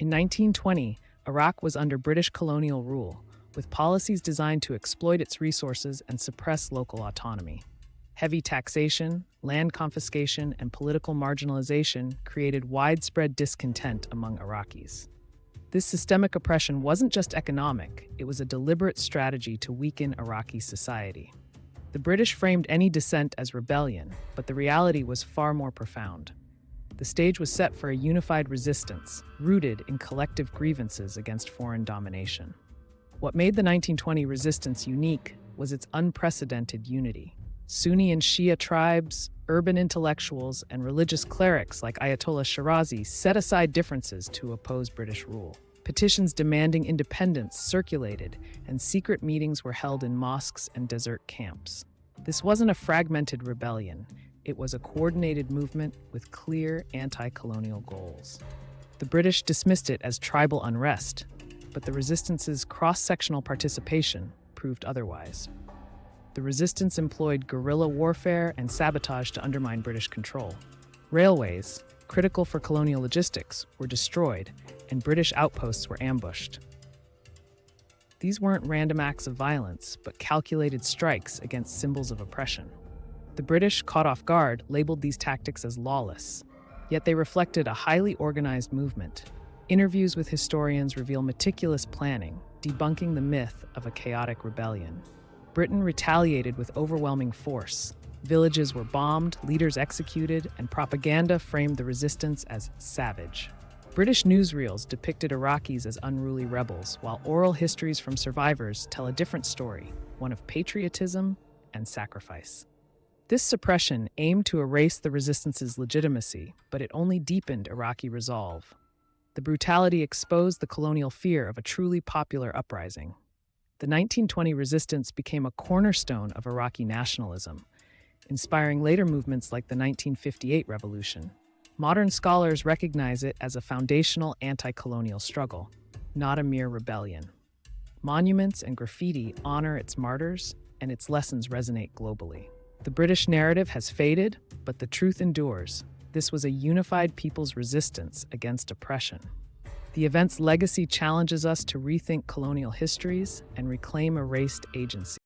In 1920, Iraq was under British colonial rule, with policies designed to exploit its resources and suppress local autonomy. Heavy taxation, land confiscation, and political marginalization created widespread discontent among Iraqis. This systemic oppression wasn't just economic, it was a deliberate strategy to weaken Iraqi society. The British framed any dissent as rebellion, but the reality was far more profound. The stage was set for a unified resistance, rooted in collective grievances against foreign domination. What made the 1920 resistance unique was its unprecedented unity. Sunni and Shia tribes, urban intellectuals, and religious clerics like Ayatollah Shirazi set aside differences to oppose British rule. Petitions demanding independence circulated, and secret meetings were held in mosques and desert camps. This wasn't a fragmented rebellion. It was a coordinated movement with clear anti-colonial goals. The British dismissed it as tribal unrest, but the resistance's cross-sectional participation proved otherwise. The resistance employed guerrilla warfare and sabotage to undermine British control. Railways, critical for colonial logistics, were destroyed, and British outposts were ambushed. These weren't random acts of violence, but calculated strikes against symbols of oppression. The British, caught off guard, labeled these tactics as lawless, yet they reflected a highly organized movement. Interviews with historians reveal meticulous planning, debunking the myth of a chaotic rebellion. Britain retaliated with overwhelming force. Villages were bombed, leaders executed, and propaganda framed the resistance as savage. British newsreels depicted Iraqis as unruly rebels, while oral histories from survivors tell a different story, one of patriotism and sacrifice. This suppression aimed to erase the resistance's legitimacy, but it only deepened Iraqi resolve. The brutality exposed the colonial fear of a truly popular uprising. The 1920 resistance became a cornerstone of Iraqi nationalism, inspiring later movements like the 1958 revolution. Modern scholars recognize it as a foundational anti-colonial struggle, not a mere rebellion. Monuments and graffiti honor its martyrs, and its lessons resonate globally. The British narrative has faded, but the truth endures. This was a unified people's resistance against oppression. The event's legacy challenges us to rethink colonial histories and reclaim erased agency.